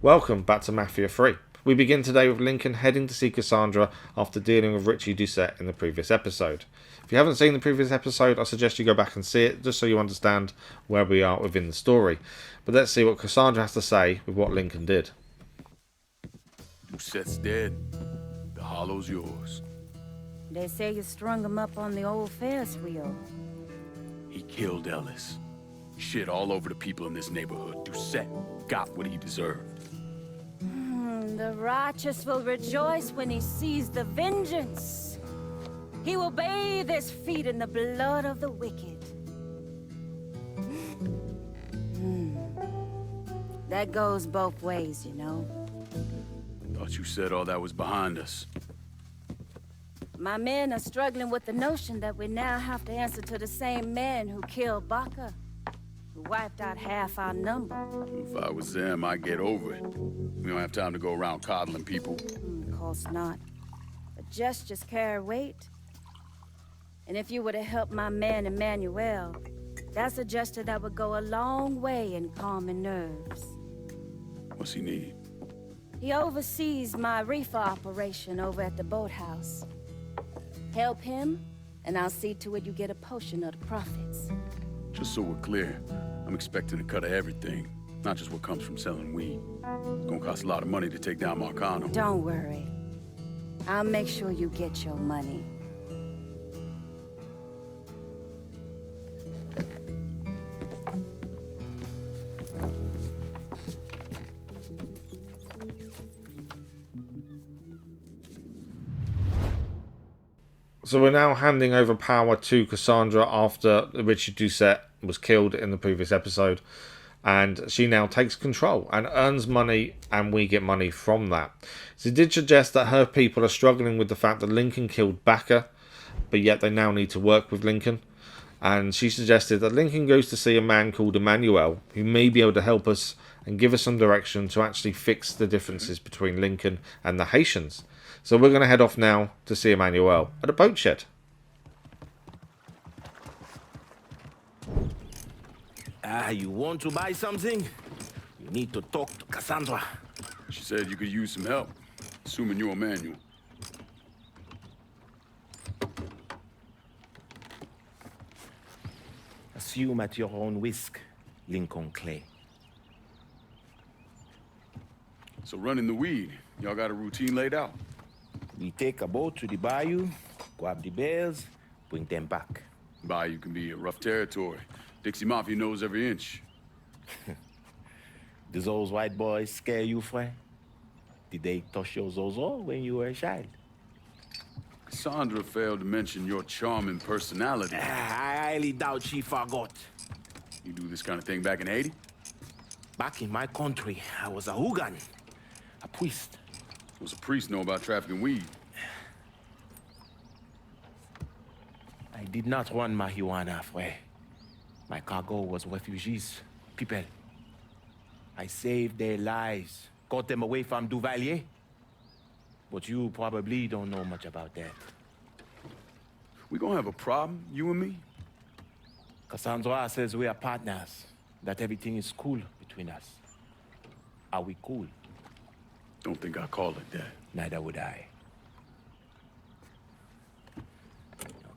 Welcome back to Mafia 3. We begin today with Lincoln heading to see Cassandra after dealing with Richie Doucet in the previous episode. If you haven't seen the previous episode, I suggest you go back and see it just so you understand where we are within the story. But let's see what Cassandra has to say with what Lincoln did. Doucet's dead. The hollow's yours. They say you strung him up on the old Ferris wheel. He killed Ellis. Shit all over the people in this neighborhood. Doucet got what he deserved. The righteous will rejoice when he sees the vengeance. He will bathe his feet in the blood of the wicked. That goes both ways, you know. Thought you said all that was behind us. My men are struggling with the notion that we now have to answer to the same man who killed Baka, who wiped out half our number. If I was them, I'd get over it. We don't have time to go around coddling people. Of course not. But gestures carry weight. And if you were to help my man Emmanuel, that's a gesture that would go a long way in calming nerves. What's he need? He oversees my reefer operation over at the boathouse. Help him, and I'll see to it you get a portion of the profits. Just so we're clear, I'm expecting a cut of everything, not just what comes from selling weed. It's gonna cost a lot of money to take down Marcano. Don't worry. I'll make sure you get your money. So we're now handing over power to Cassandra after Richie Doucet was killed in the previous episode. And she now takes control and earns money, and we get money from that. She did suggest that her people are struggling with the fact that Lincoln killed Baka, but yet they now need to work with Lincoln. And she suggested that Lincoln goes to see a man called Emmanuel, who may be able to help us and give us some direction to actually fix the differences between Lincoln and the Haitians. So we're going to head off now to see Emmanuel at a boat shed. You want to buy something? You need to talk to Cassandra. She said you could use some help, assuming you're Emmanuel. Assume at your own risk, Lincoln Clay. So running the weed, y'all got a routine laid out? We take a boat to the bayou, grab the bears, bring them back. Bayou can be a rough territory. Dixie Mafia knows every inch. Do those white boys scare you, friend? Did they touch your zozo when you were a child? Cassandra failed to mention your charming personality. I highly doubt she forgot. You do this kind of thing back in Haiti? Back in my country, I was a hooligan, a priest. What's a priest know about trafficking weed? I did not run marijuana, friend. My cargo was refugees, people. I saved their lives, got them away from Duvalier. But you probably don't know much about that. We gonna have a problem, you and me? Cassandra says we are partners, that everything is cool between us. Are we cool? Don't think I call it that. Neither would I.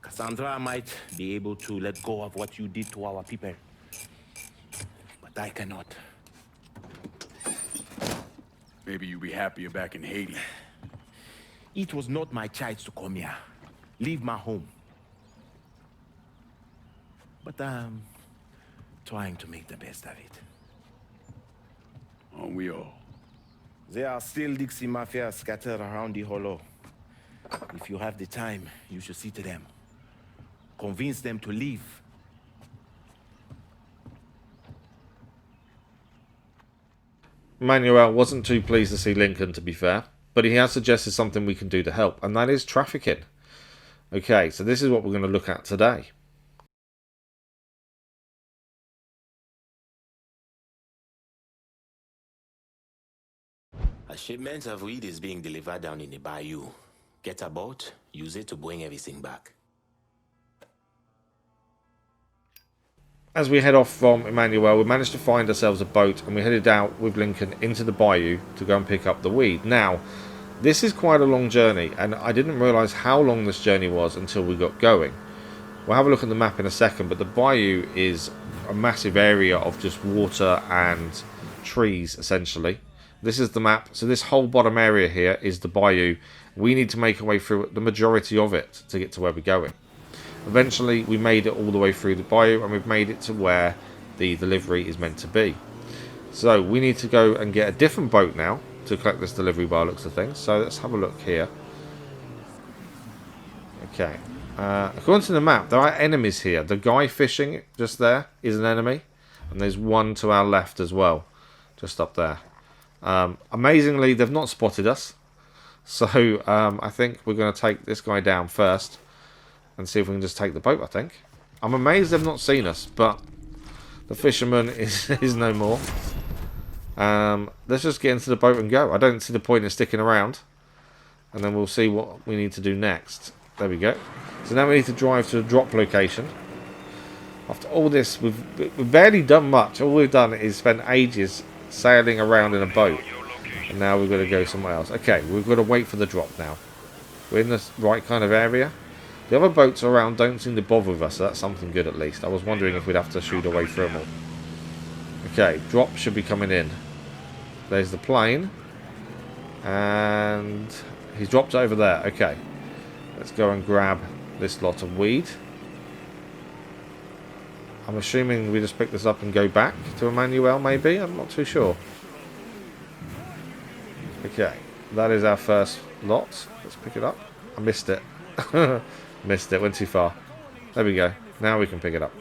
Cassandra might be able to let go of what you did to our people. But I cannot. Maybe you'd be happier back in Haiti. It was not my choice to come here. Leave my home. But I'm trying to make the best of it. Aren't we all? There are still Dixie Mafia scattered around the hollow. If you have the time, you should see to them. Convince them to leave. Emmanuel wasn't too pleased to see Lincoln, to be fair, but he has suggested something we can do to help, and that is trafficking. Okay, so this is what we're going to look at today. A shipment of weed is being delivered down in the bayou. Get a boat, use it to bring everything back. as we head off from Emmanuel, we managed to find ourselves a boat, and we headed out with Lincoln into the bayou to go and pick up the weed. Now, this is quite a long journey, and I didn't realise how long this journey was until we got going. We'll have a look at the map in a second, but the bayou is a massive area of just water and trees, essentially. This is the map, so this whole bottom area here is the bayou. We need to make our way through the majority of it to get to where we're going. Eventually, we made it all the way through the bayou, and we've made it to where the delivery is meant to be. So we need to go and get a different boat now to collect this delivery by the looks of things. So let's have a look here. Okay. According to the map, there are enemies here. The guy fishing just there is an enemy, and there's one to our left as well, just up there. Amazingly, they've not spotted us, so I think we're going to take this guy down first and see if we can just take the boat. I think I'm amazed they've not seen us, but the fisherman is no more. Let's just get into the boat and go. I don't see the point in sticking around, and then we'll see what we need to do next. There we go. So now we need to drive to the drop location. After all this, we've barely done much. All we've done is spend ages sailing around in a boat, and now we've got to go somewhere else. Okay, we've got to wait for the drop now. We're in the right kind of area. The other boats around don't seem to bother with us, so that's something good at least. I was wondering if we'd have to shoot away through them all. Okay, drop should be coming in. There's the plane, and he's dropped over there. Okay, let's go and grab this lot of weed. I'm assuming we just pick this up and go back to Emmanuel, maybe? I'm not too sure. Okay, that is our first lot. Let's pick it up. I missed it. Missed it, went too far. There we go. Now we can pick it up.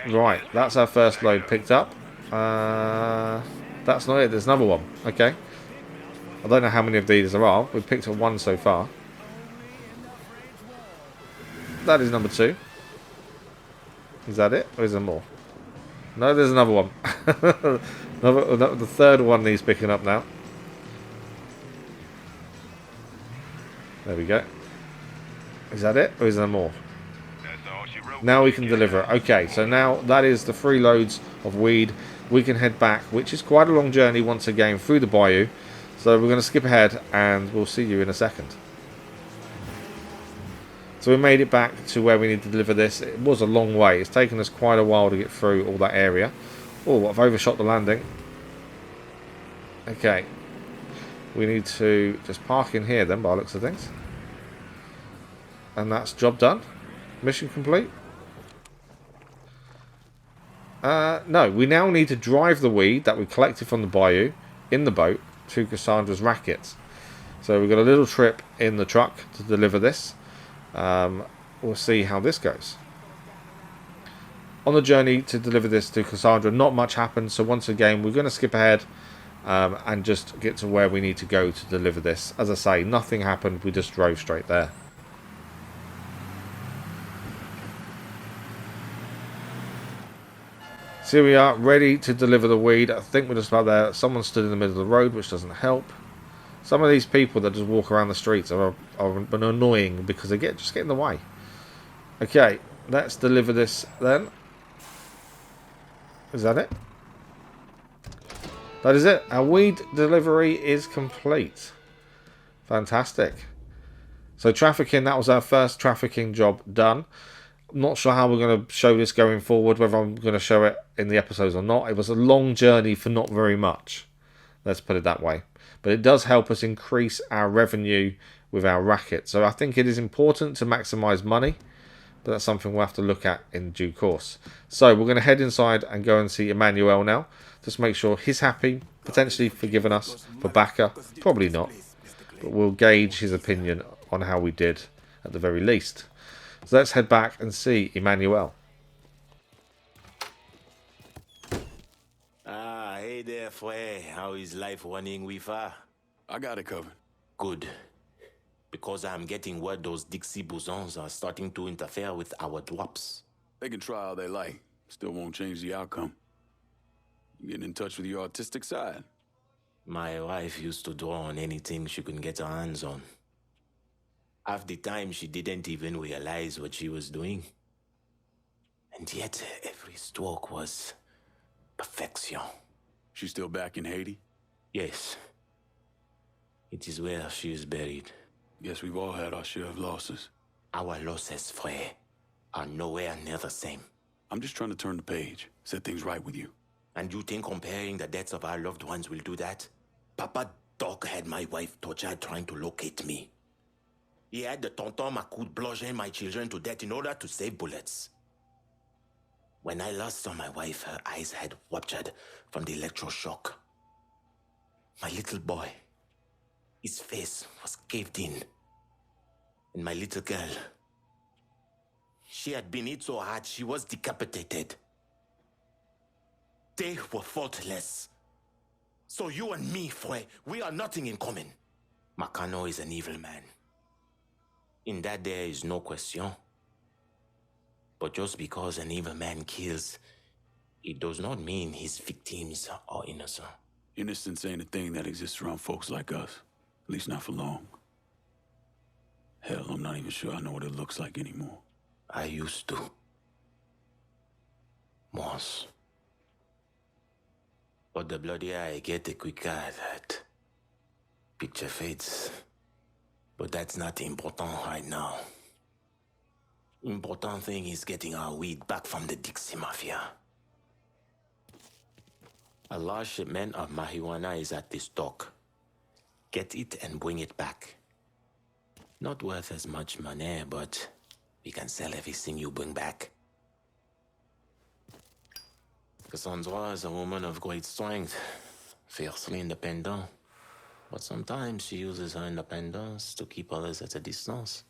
Right, that's our first load picked up. That's not it, there's another one. Okay. I don't know how many of these there are. We've picked up one so far. That is number 2. Is that it? Or is there more? No, there's another one. The third one needs picking up now. There we go. Is that it? Or is there more? Now we can deliver it. Okay, so now that is the 3 loads of weed. We can head back, which is quite a long journey once again through the bayou. So we're going to skip ahead and we'll see you in a second. So we made it back to where we need to deliver this. It was a long way. It's taken us quite a while to get through all that area. Oh, I've overshot the landing. Okay. We need to just park in here then, by the looks of things. And that's job done. Mission complete. No, we now need to drive the weed that we collected from the bayou in the boat to Cassandra's Rackets. So we've got a little trip in the truck to deliver this. We'll see how this goes. On the journey to deliver this to Cassandra, not much happened, so once again we're going to skip ahead and just get to where we need to go to deliver this. As I say, nothing happened, we just drove straight there. So here we are, ready to deliver the weed. I think we're just about there. Someone stood in the middle of the road, which doesn't help. Some of these people that just walk around the streets are annoying because they just get in the way. Okay, let's deliver this then. Is that it? That is it. Our weed delivery is complete. Fantastic. So trafficking, that was our first trafficking job done. I'm not sure how we're going to show this going forward, whether I'm going to show it in the episodes or not. It was a long journey for not very much. Let's put it that way. But it does help us increase our revenue with our racket. So I think it is important to maximise money. But that's something we'll have to look at in due course. So we're going to head inside and go and see Emmanuel now. Just make sure he's happy. Potentially forgiven us for Baka. Probably not. But we'll gauge his opinion on how we did at the very least. So let's head back and see Emmanuel. Hey there, Fre. How is life running with her? I got it covered. Good. Because I'm getting word those Dixie bosons are starting to interfere with our drops. They can try all they like. Still won't change the outcome. Getting in touch with your artistic side. My wife used to draw on anything she could get her hands on. Half the time she didn't even realize what she was doing. And yet, every stroke was perfection. She's still back in Haiti? Yes. It is where she is buried. Guess we've all had our share of losses. Our losses, frère, are nowhere near the same. I'm just trying to turn the page, set things right with you. And you think comparing the deaths of our loved ones will do that? Papa Doc had my wife tortured trying to locate me. He had the tonton Macoute bludgeon my children to death in order to save bullets. When I last saw my wife, her eyes had ruptured from the electroshock. My little boy, his face was caved in. And my little girl, she had been hit so hard she was decapitated. They were faultless. So you and me, Frey, we are nothing in common. Makano is an evil man. In that there is no question. But just because an evil man kills, it does not mean his victims are innocent. Innocence ain't a thing that exists around folks like us. At least not for long. Hell, I'm not even sure I know what it looks like anymore. I used to. Once. But the bloodier I get, the quicker that picture fades. But that's not important right now. Important thing is getting our weed back from the Dixie Mafia. A large shipment of marijuana is at this dock. Get it and bring it back. Not worth as much money, but we can sell everything you bring back. Cassandra is a woman of great strength, fiercely independent. But sometimes she uses her independence to keep others at a distance.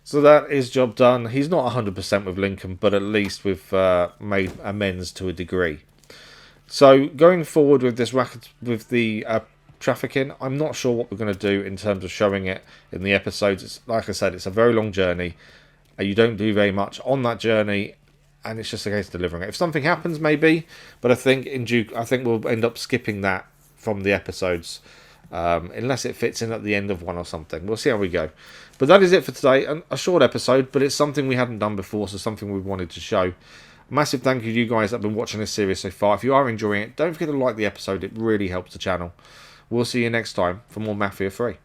So that is job done. He's not 100% with Lincoln, but at least we've made amends to a degree. So going forward with this racket, with the trafficking, I'm not sure what we're going to do in terms of showing it in the episodes. It's, like I said, it's a very long journey. You don't do very much on that journey, and it's just a case of delivering it. If something happens, maybe, but I think we'll end up skipping that from the episodes, unless it fits in at the end of one or something. We'll see how we go. But that is it for today. A short episode, but it's something we hadn't done before, so something we wanted to show. A massive thank you to you guys that have been watching this series so far. If you are enjoying it, don't forget to like the episode. It really helps the channel. We'll see you next time for more Mafia 3.